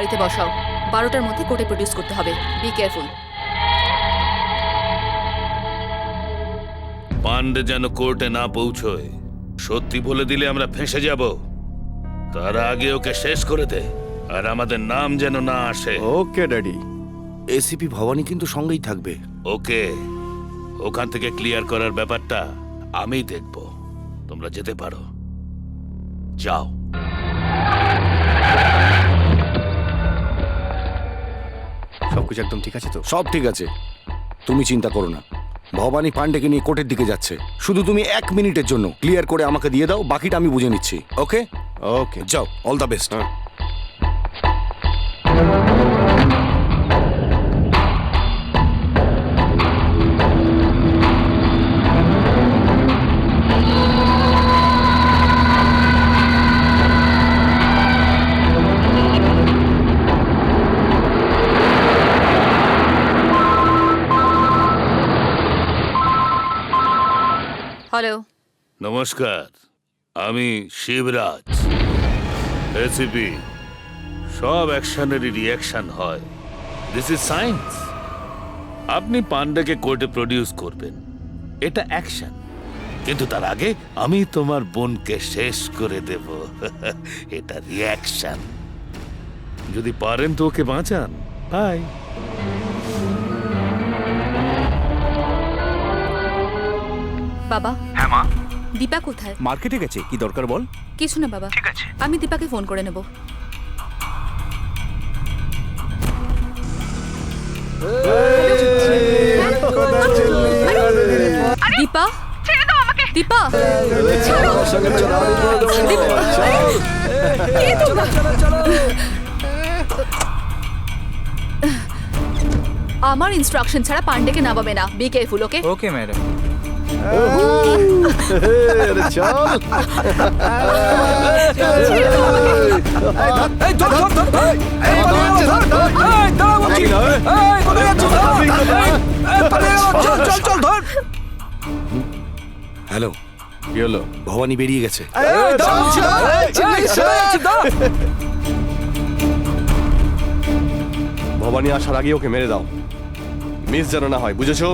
গাড়িতে বসাও। 12টার মধ্যে কোর্টে প্রডিউস করতে হবে। Be careful. পান্ডে যেন কোর্টে না পৌঁছয়। সত্যি বলে দিলে আমরা ফেঁসে যাব। তার আগে ওকে শেষ করে দে, আর আমাদের নাম যেন না আসে। ওকে ড্যাডি। এসিপি ভবানী কিন্তু সঙ্গেই থাকবে। ওকে, ওখান থেকে ক্লিয়ার করার ব্যাপারটা আমি দেখব। তোমরা যেতে পারো, যাও। সবকিছু একদম ঠিক আছে তো? সব ঠিক আছে, তুমি চিন্তা করো না। ভবানী পান্ডেকে নিয়ে কোর্টের দিকে যাচ্ছে। শুধু তুমি 1 মিনিটের জন্য ক্লিয়ার করে আমাকে দিয়ে দাও, বাকিটা আমি বুঝে নিচ্ছি। ওকে ওকে, যাও, অল দ্য বেস্ট। হ্যালো। নমস্কার, আমি শিবরাজ, এসিপি। সব অ্যাকশনেরই রিয়াকশন হয়, দিস ইজ সায়েন্স। আপনি পান্ডাকে কোর্টে প্রডিউস করবেন, এটা অ্যাকশন। কিন্তু তার আগে আমি তোমার বোনকে শেষ করে দেব, এটা রিয়াকশন। যদি পারেন তো ওকে বাঁচান। বাই। বাবা। হ্যাঁ মা, দীপা কোথায়? মার্কেটে গেছে। কি দরকার বল? কিছু না বাবা, ঠিক আছে। আমি দীপাকে ফোন করে নেব। দীপা, ছেড়ে দাও আমাকে। দীপা, ছাড়ো। কে তোমরা? আমার ইনস্ট্রাকশন ছাড়া পান্ডেকে নামাবে না। Be careful, okay? Okay madam. Hello, কি হলো? ভবানী বেরিয়ে গেছে। ভবানী আসার আগে ওকে মেরে দাও, মিস যেন না হয়, বুঝেছো?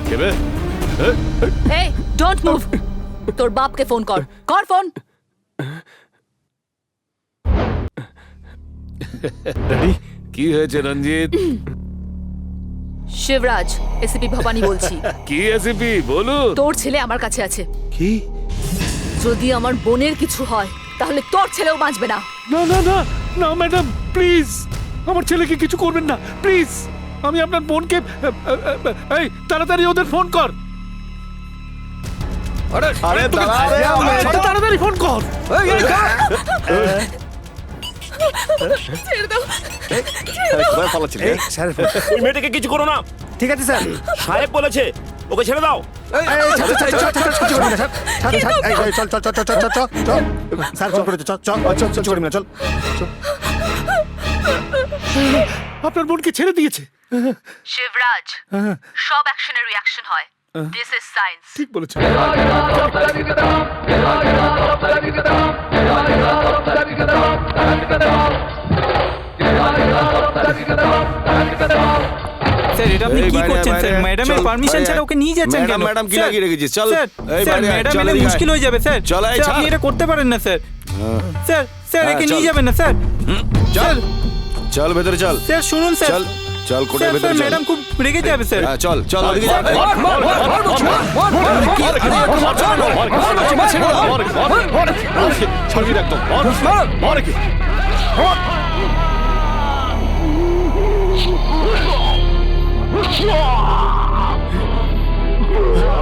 কেবে? এই, ডোন্ট মুভ। তোর বাপকে ফোন কর। কর ফোন। ড্যাডি, কি হয়েছে রঞ্জিত? শিবরাজ, এসিপি ভবানী বলছি। কি এসিপি বলুন। তোর ছেলে আমার কাছে আছে। কি? যদি আমার বোনের কিছু হয় তাহলে তোর ছেলেও বাঁচবে না। না না না না ম্যাডাম, প্লিজ আমার ছেলেকে কিছু করবেন না, প্লিজ। আমি আপনার বোনকে, এই তাড়াতাড়ি ওদের ফোন কর। আরে দাঁড়া রে, তাড়াতাড়ি ফোন কর। ছেড়ে দাও। কোথায় পালাচ্ছিস? স্যার, ওই মেয়েটাকে কিছু করো না। ঠিক আছে স্যার। সাহেব বলেছে, ওকে ছেড়ে দাও। আপনার বোনকে ছেড়ে দিয়েছে। শিবরাজ, সব অ্যাকশনের রিঅ্যাকশন হয়। This is science. ঠিক বলেছেন। স্যার, এটা আপনি কি করছেন স্যার? ম্যাডামের পারমিশন ছাড়া ওকে নিয়ে যাচ্ছেন কেন? ম্যাডাম কি লাগিয়ে রেখেছিস? চল, স্যার, এই স্যার, বাইরে আয়, ম্যাডাম চল এলে এদিকে আয়। মুশকিল হয়ে যাবে স্যার। চল, এই স্যার, ছাড়। আপনি এটা করতে পারেন না স্যার। স্যার, স্যার, হ্যাঁ, একে নিয়ে চল। যাবেন না স্যার। চল চল ভেতরে চল। স্যার শুনুন স্যার। চল চল কোর্টের স্যার, ভেতরে স্যার, চল। ম্যাডাম খুব রেগে যাবে স্যার। হ্যাঁ, চল চল ওদিকে যা।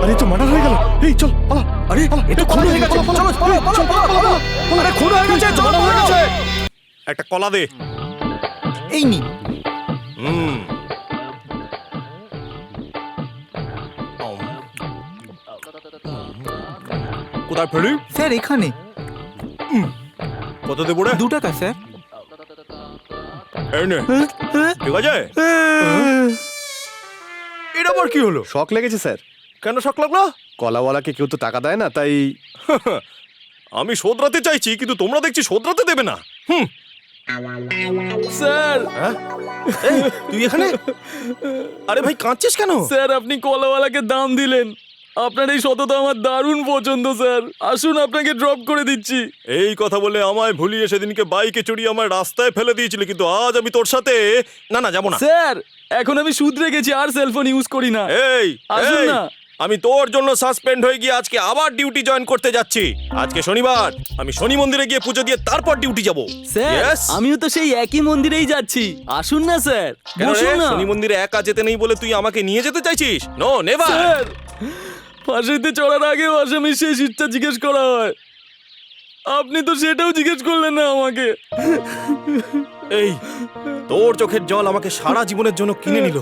আরে তো মার্ডার হয়ে গেল। এই চল পালা। আরে এটা খুন হয়ে গেছে। চলো পালা পালা পালা। আরে খুন হয়ে গেছে, চলো পালা। একটা কলা দে। এই নি। কোথায় ফেলি? স্যার এখানে। কত দেবো রে? 2 টাকা স্যার। এই নে। ঠিক আছে। এটা আবার কি হলো? শক লেগেছে স্যার। কেন শখ লাগলো? কলাওয়ালাকে কেউ তো টাকা দেয় না, তাই আমি শোধরাতে চাইছি, কিন্তু তোমরা দেখছি শোধরাতে দেবে না। স্যার হ্যাঁ? এই, তুই এখানে? আরে ভাই, কাঁদছিস কেন? স্যার আপনি কলাওয়ালাকে দাম দিলেন, আপনার এই সততা আমার দারুণ পছন্দ স্যার। আসুন আপনাকে ড্রপ করে দিচ্ছি। এই কথা বলে আমায় ভুলিয়ে সেদিনকে বাইকে চড়িয়ে আমার রাস্তায় ফেলে দিয়েছিলি, কিন্তু আজ আমি তোর সাথে না যাবো না। স্যার এখন আমি শুধরে গেছি, আর সেলফোন ইউজ করি না। এই আসুন এই, না। আমি তোর জন্য সাসপেন্ড হয়ে গিয়ে আজকে আবার ডিউটি জয়েন করতে যাচ্ছি। আজকে শনিবার, আমি শনি মন্দিরে গিয়ে পুজো দিয়ে তারপর ডিউটি যাব। Sir Yes? আমিও তো সেই একই মন্দিরেই যাচ্ছি, আসুন না স্যার। কেন রে? বসুন না। শনি মন্দিরে একা যেতে নেই বলে তুই আমাকে নিয়ে যেতে চাইছিস? No, never. স্যার ফাঁসিতে চড়ার আগে আসামির শেষ ইচ্ছা জিজ্ঞেস করা হয়, আপনি তো সেটাও জিজ্ঞেস করলেন না আমাকে। এই, তোর চোখের জল আমাকে সারা জীবনের জন্য কিনে নিল,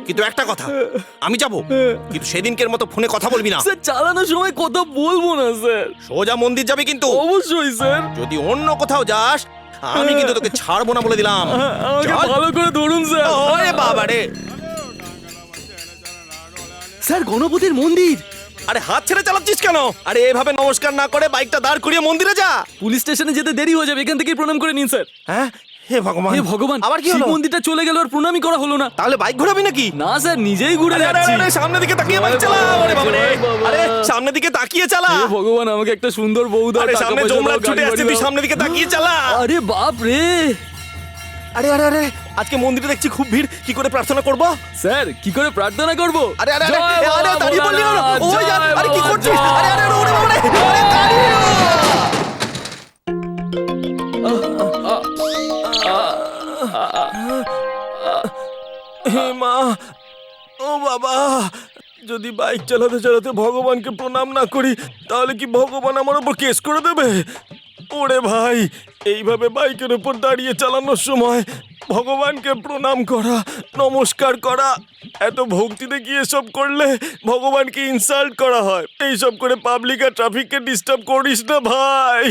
কিন্তু একটা কথা, আমি যাব, কিন্তু সেদিনকের মতো ফোনে কথা বলবি না। স্যার চালানোর সময় কথা বলবো না স্যার। সোজা মন্দির যাবি কিন্তু। অবশ্যই স্যার। যদি অন্য কোথাও যাস, আমি কিন্তু তোকে ছাড়বো না বলে দিলাম। আমাকে চল। ভালো করে ধরুন স্যার। ওরে বাবা রে! স্যার গণপতির মন্দির। আরে হাত ছেড়ে চালাচ্ছিস কেন? আরে এভাবে নমস্কার না করে বাইকটা দাঁড় করিয়ে মন্দিরে যা। পুলিশ স্টেশনে যেতে দেরি হয়ে যাবে, এখান থেকেই প্রণাম করে নিন স্যার। হ্যাঁ, হে ভগবান, হে ভগবান, আবার কি শিব হলো? মন্দিরটা চলে গেল আর প্রণামই করা হলো না। তাহলে বাইক ঘোরাবি নাকি? না স্যার নিজেই ঘুরে আরে, আরে, যাচ্ছি। আরে, সামনের দিকে তাকিয়ে বাইক চালা। আরে বাবা রে! জয় বাবা। আরে সামনের দিকে তাকিয়ে চালা। হে ভগবান আমাকে একটা সুন্দর বউ দাও, আরে টাকা সামনে পয়সা জমলার দাও, ছুটে গাড়ি আসছে, বাড়ি তুই দাও। সামনের দিকে তাকিয়ে চালা। আরে বাপ রে! আরে আরে আরে, আজকে মন্দিরে দেখছি খুব ভিড়, কি করে প্রার্থনা করব? স্যার কি করে প্রার্থনা করব? আরে আরে আরে, জয় আরে বাবা দাঁড়িয়ে বললি কেন? ভোলানাথ, ওই যা, জয় আরে কি বাবা, করছিস? জয়। আরে আরে, ওরে বাবা রে! আরে দাঁড়িয়ে! হে মা, ও বাবা, যদি বাইক চালাতে চালাতে ভগবানকে প্রণাম না করি, তাহলে কি ভগবান আমার উপর কেস করে দেবে? ওরে ভাই, এইভাবে বাইকের উপর দাঁড়িয়ে চালানোর সময় ভগবানকে প্রণাম করা, নমস্কার করা, এত ভক্তিতে গিয়ে এসব করলে ভগবানকে ইনসাল্ট করা হয়। এইসব করে পাবলিক আর ট্রাফিককে ডিস্টার্ব করিস না ভাই।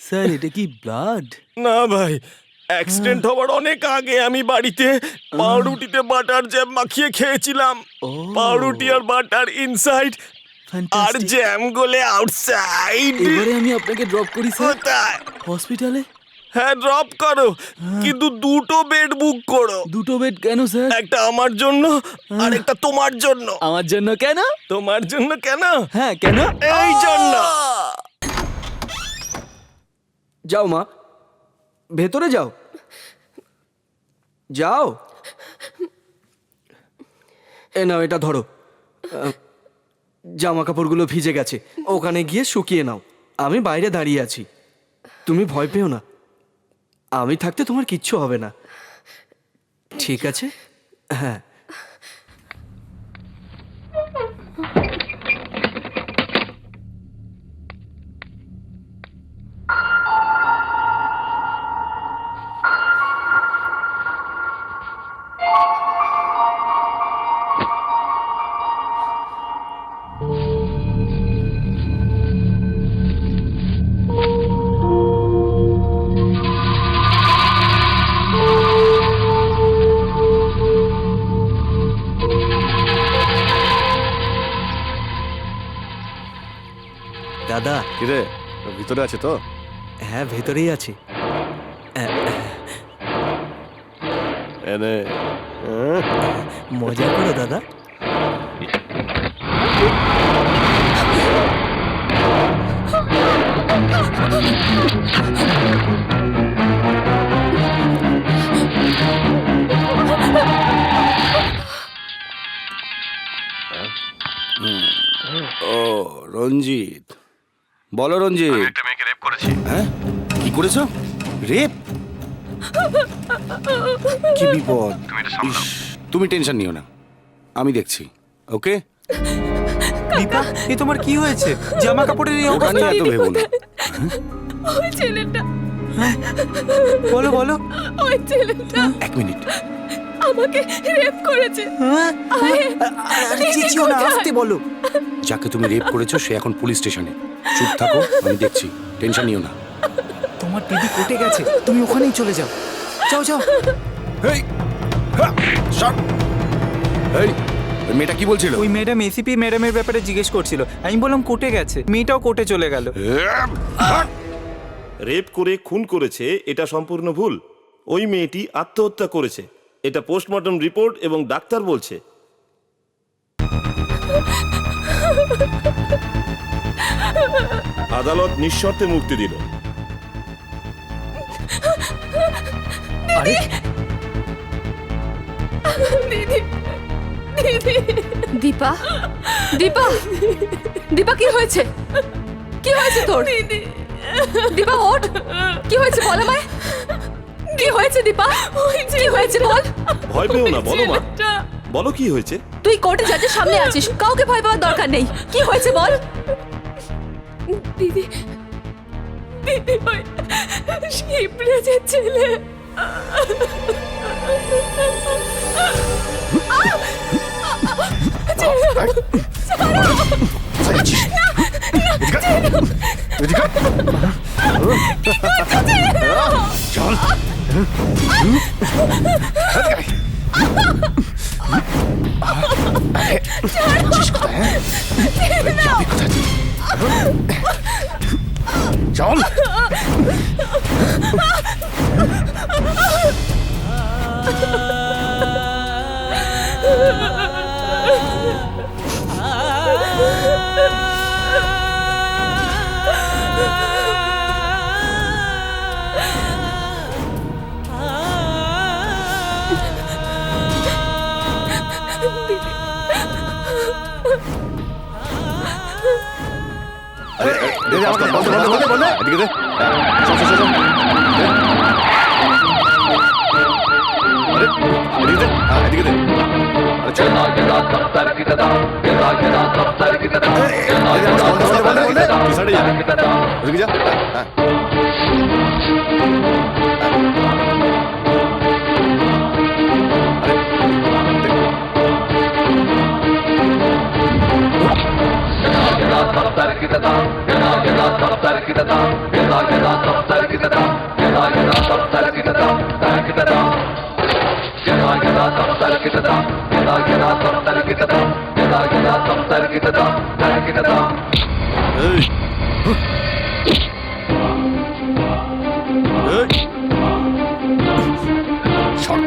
স্যার এটা কি ব্লাড? না ভাই, অ্যাক্সিডেন্ট হওয়ার অনেক আগে আমি বাড়িতে পাউরুটিতে বাটার জ্যাম মাখিয়ে খেয়েছিলাম। পাউরুটি আর বাটার ইনসাইড আর জ্যাম গোলে আউটসাইড। এবারে আমি আপনাকে ড্রপ করি স্যার কোথায়? হসপিটালে। হ্যাঁ, ড্রপ করো, কিন্তু দুটো বেড বুক করো। দুটো বেড কেন স্যার? একটা আমার জন্য আর একটা তোমার জন্য। আমার জন্য কেন? তোমার জন্য কেন? হ্যাঁ কেন? এই জন্য। যাও মা, ভেতরে যাও, যাও। এ নাও, এটা ধরো। জামা কাপড়গুলো ভিজে গেছে, ওখানে গিয়ে শুকিয়ে নাও। আমি বাইরে দাঁড়িয়ে আছি, তুমি ভয় পেও না। আমি থাকতে তোমার কিচ্ছু হবে না, ঠিক আছে? হ্যাঁ। দাদা কিরে, ভিতরে আছে তো? হ্যাঁ ভেতরেই আছি। এনে মজা করো দাদা। ও রঞ্জিত, বলো রঞ্জিত। একটা মেয়েকে রেপ করেছি। হ্যাঁ, কি করেছো? রেপ? কি বিপদ! তুমি এটা সামলাও। ইস, তুমি টেনশন নিও না, আমি দেখছি। ওকে, দীপা এ তোমার কি হয়েছে? জামা কাপড়ের এই ওটা অবস্থা। নিয়ে এত ভেবো না। ওই ছেলেটা, বলো বলো। ওই ছেলেটা এক মিনিট। আমাকে রেপ করেছে। চেঁচিও না, আস্তে বলো। যাকে তুমি রেপ করেছো সে এখন পুলিশ স্টেশনে। চুপ থাকো, আমি দেখছি, টেনশন নিও না। তোমার টিভি কেটে গেছে, তুমি ওখানেই চলে যাও। যাও যাও। এই, হ্যাঁ, সর। এই, ওই মেয়েটা কি বলছিল? ওই ম্যাডাম এসিপি ম্যাডামের ব্যাপারে জিজ্ঞেস করছিল, আমি বললাম কোর্টে গেছে, মেয়েটাও কোর্টে চলে গেল। রেপ করে খুন করেছে এটা সম্পূর্ণ ভুল। ওই মেয়েটি আত্মহত্যা করেছে, এটা পোস্টমর্টম রিপোর্ট এবং ডাক্তার বলছে। আদালত নিঃশর্তে মুক্তি দিল। দীপা, দীপা, দীপা কি হয়েছে? কি হয়েছে তোর? দীপা ওঠ, কি হয়েছে বল আমায়। কি হয়েছে দীপা? কি হয়েছে বল। ভয় পেও না, বলো মা, বলো কি হয়েছে। তুই কোর্টে জাজের সামনে আছিস, কাউকে ভয় পাওয়ার দরকার নেই। কি হয়েছে বল। দিদি, দিদি ওই শিবরাজের ছেলে। চল। চল। এদিকে দে। চল চল চল। আরে এদিকে দে। হ্যাঁ এদিকে দে। আরে চল। পিছনে যা। ওদিকে যা। হ্যাঁ। ছাড়।